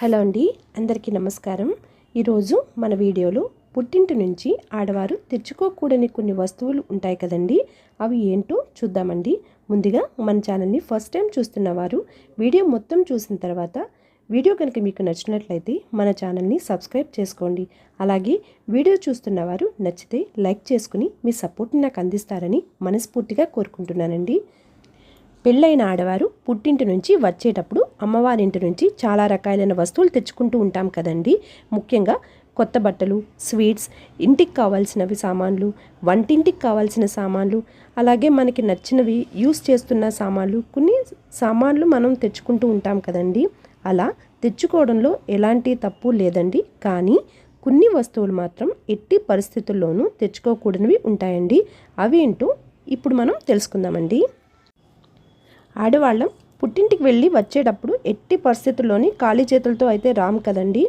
Hello అండి, అందరికీ నమస్కారం. ఈరోజు మన వీడియోలో పుట్టింటి నుంచి ఆడవారు తెచ్చుకోకూడని కొన్ని వస్తువులు ఉంటాయి కదండి, అవి ఏంటో చూద్దామండి. ముందుగా మన ఛానల్ని ఫస్ట్ టైం చూస్తున్న వారు వీడియో మొత్తం చూసిన తర్వాత వీడియో కనుక మీకు నచ్చినట్లయితే మన ఛానల్ని సబ్స్క్రైబ్ చేసుకోండి. అలాగే వీడియో చూస్తున్న వారు నచ్చితే లైక్ చేసుకుని మీ సపోర్ట్ని నాకు అందిస్తారని మనస్ఫూర్తిగా కోరుకుంటున్నానండి. పెళ్ళైన ఆడవారు పుట్టింటి నుంచి వచ్చేటప్పుడు అమ్మవారింటి నుంచి చాలా రకాలైన వస్తువులు తెచ్చుకుంటూ ఉంటాం కదండి. ముఖ్యంగా కొత్త బట్టలు, స్వీట్స్, ఇంటికి కావాల్సినవి సామాన్లు, వంటింటికి కావాల్సిన సామాన్లు, అలాగే మనకి నచ్చినవి యూస్ చేస్తున్న సామాన్లు, కొన్ని సామాన్లు మనం తెచ్చుకుంటూ ఉంటాం కదండి. అలా తెచ్చుకోవడంలో ఎలాంటి తప్పు లేదండి. కానీ కొన్ని వస్తువులు మాత్రం ఎట్టి పరిస్థితుల్లోనూ తెచ్చుకోకూడనివి ఉంటాయండి. అవి ఏంటో ఇప్పుడు మనం తెలుసుకుందామండి. ఆడవాళ్ళం పుట్టింటికి వెళ్ళి వచ్చేటప్పుడు ఎట్టి పరిస్థితుల్లోని ఖాళీ చేతులతో అయితే రాము కదండి.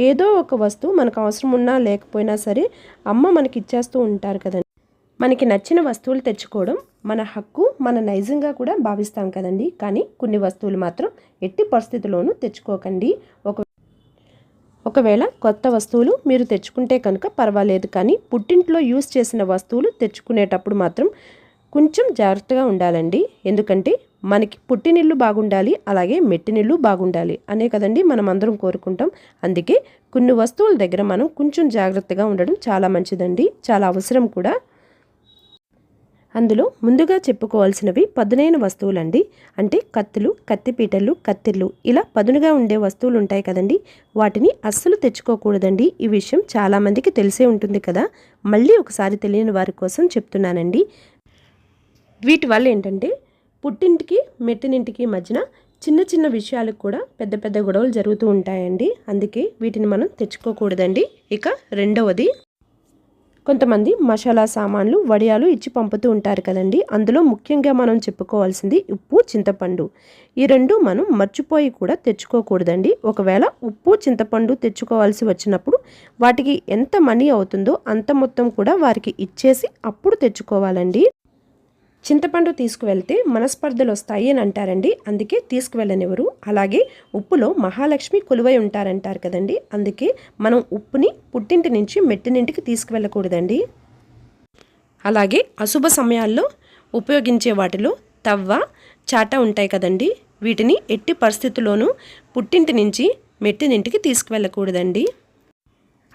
ఏదో ఒక వస్తువు మనకు అవసరం ఉన్నా లేకపోయినా సరే అమ్మ మనకి ఇచ్చేస్తూ ఉంటారు కదండి. మనకి నచ్చిన వస్తువులు తెచ్చుకోవడం మన హక్కు, మన నైజంగా కూడా భావిస్తాం కదండి. కానీ కొన్ని వస్తువులు మాత్రం ఎట్టి పరిస్థితుల్లోనూ తెచ్చుకోకండి. ఒకవేళ కొత్త వస్తువులు మీరు తెచ్చుకుంటే కనుక పర్వాలేదు, కానీ పుట్టింట్లో యూస్ చేసిన వస్తువులు తెచ్చుకునేటప్పుడు మాత్రం కొంచెం జాగ్రత్తగా ఉండాలండి. ఎందుకంటే మనకి పుట్టినిల్లు బాగుండాలి, అలాగే మెట్టినిల్లు బాగుండాలి అనే కదండి మనం అందరం కోరుకుంటాం. అందుకే కొన్ని వస్తువుల దగ్గర మనం కొంచెం జాగ్రత్తగా ఉండడం చాలా మంచిదండి, చాలా అవసరం కూడా. అందులో ముందుగా చెప్పుకోవాల్సినవి పదునైన వస్తువులండి. అంటే కత్తులు, కత్తిపీటలు, కత్తిర్లు, ఇలా పదునుగా ఉండే వస్తువులు ఉంటాయి కదండి, వాటిని అస్సలు తెచ్చుకోకూడదండి. ఈ విషయం చాలామందికి తెలిసే ఉంటుంది కదా, మళ్ళీ ఒకసారి తెలియని వారి కోసం చెప్తున్నానండి. వీటి వల్ల ఏంటంటే పుట్టింటికి మెట్టినింటికి మధ్యన చిన్న చిన్న విషయాలకు కూడా పెద్ద పెద్ద గొడవలు జరుగుతూ ఉంటాయండి. అందుకే వీటిని మనం తెచ్చుకోకూడదండి. ఇక రెండవది, కొంతమంది మసాలా సామాన్లు, వడియాలు ఇచ్చి పంపుతూ ఉంటారు కదండి. అందులో ముఖ్యంగా మనం చెప్పుకోవాల్సింది ఉప్పు, చింతపండు. ఈ రెండు మనం మర్చిపోయి కూడా తెచ్చుకోకూడదండి. ఒకవేళ ఉప్పు, చింతపండు తెచ్చుకోవాల్సి వచ్చినప్పుడు వాటికి ఎంత మనీ అవుతుందో అంత మొత్తం కూడా వారికి ఇచ్చేసి అప్పుడు తెచ్చుకోవాలండి. చింతపండు తీసుకువెళ్తే మనస్పర్ధలు వస్తాయి అని అంటారండి, అందుకే తీసుకువెళ్ళనివ్వరు. అలాగే ఉప్పులో మహాలక్ష్మి కొలువై ఉంటారంటారు కదండి, అందుకే మనం ఉప్పుని పుట్టింటి నుంచి మెట్టినింటికి తీసుకువెళ్ళకూడదండి. అలాగే అశుభ సమయాల్లో ఉపయోగించే వాటిలో తవ్వ, చాట ఉంటాయి కదండి, వీటిని ఎట్టి పరిస్థితుల్లోనూ పుట్టింటి నుంచి మెట్టినింటికి తీసుకువెళ్ళకూడదండి.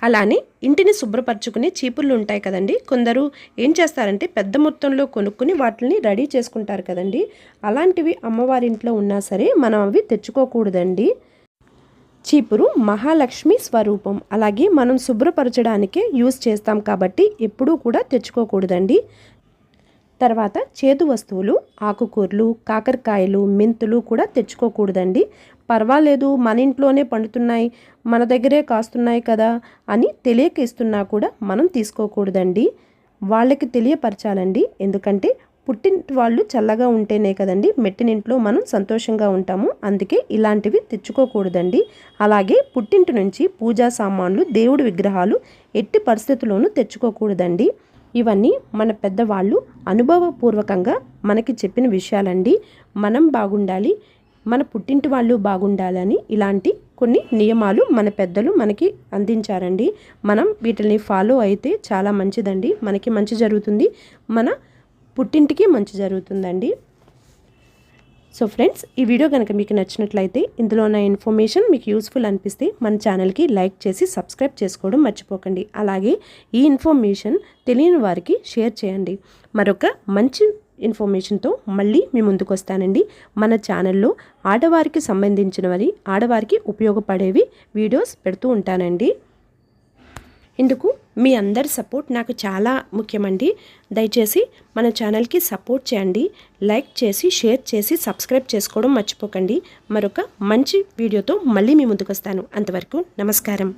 అలానే ఇంటిని శుభ్రపరచుకునే చీపుర్లు ఉంటాయి కదండి, కొందరు ఏం చేస్తారంటే పెద్ద మొత్తంలో కొనుక్కుని వాటిని రెడీ చేసుకుంటారు కదండి. అలాంటివి అమ్మవారింట్లో ఉన్నా సరే మనం అవి తెచ్చుకోకూడదండి. చీపురు మహాలక్ష్మి స్వరూపం, అలాగే మనం శుభ్రపరచడానికే యూస్ చేస్తాం కాబట్టి ఎప్పుడూ కూడా తెచ్చుకోకూడదండి. తర్వాత చేదు వస్తువులు, ఆకుకూరలు, కాకరకాయలు, మెంతులు కూడా తెచ్చుకోకూడదండి. పర్వాలేదు మన ఇంట్లోనే పండుతున్నాయి, మన దగ్గరే కాస్తున్నాయి కదా అని తెలియక ఇస్తున్నా కూడా మనం తీసుకోకూడదండి. వాళ్ళకి తెలియపరచాలండి. ఎందుకంటే పుట్టింటి వాళ్ళు చల్లగా ఉంటేనే కదండి మెట్టినింట్లో మనం సంతోషంగా ఉంటాము. అందుకే ఇలాంటివి తెచ్చుకోకూడదండి. అలాగే పుట్టింటి నుంచి పూజా సామాన్లు, దేవుడి విగ్రహాలు ఎట్టి పరిస్థితుల్లోనూ తెచ్చుకోకూడదండి. ఇవన్నీ మన పెద్దవాళ్ళు అనుభవపూర్వకంగా మనకి చెప్పిన విషయాలండి. మనం బాగుండాలి, మన పుట్టింటి వాళ్ళు బాగుండాలని ఇలాంటి కొన్ని నియమాలు మన పెద్దలు మనకి అందించారండి. మనం వీటిని ఫాలో అయితే చాలా మంచిదండి, మనకి మంచి జరుగుతుంది, మన పుట్టింటికి మంచి జరుగుతుందండి. సో ఫ్రెండ్స్, ఈ వీడియో కనుక మీకు నచ్చినట్లయితే, ఇందులో ఉన్న ఇన్ఫర్మేషన్ మీకు యూస్ఫుల్ అనిపిస్తే మన ఛానల్కి లైక్ చేసి సబ్స్క్రైబ్ చేసుకోవడం మర్చిపోకండి. అలాగే ఈ ఇన్ఫర్మేషన్ తెలియని వారికి షేర్ చేయండి. మరొక మంచి ఇన్ఫర్మేషన్తో మళ్ళీ మీ ముందుకు వస్తానండి. మన ఛానల్లో ఆడవారికి సంబంధించినవి, ఆడవారికి ఉపయోగపడేవి వీడియోస్ పెడుతూ ఉంటానండి. ఇందుకు మీ అందరి సపోర్ట్ నాకు చాలా ముఖ్యమండి. దయచేసి మన ఛానల్కి సపోర్ట్ చేయండి, లైక్ చేసి షేర్ చేసి సబ్స్క్రైబ్ చేసుకోవడం మర్చిపోకండి. మరొక మంచి వీడియోతో మళ్ళీ మీ ముందుకు వస్తాను. అంతవరకు నమస్కారం.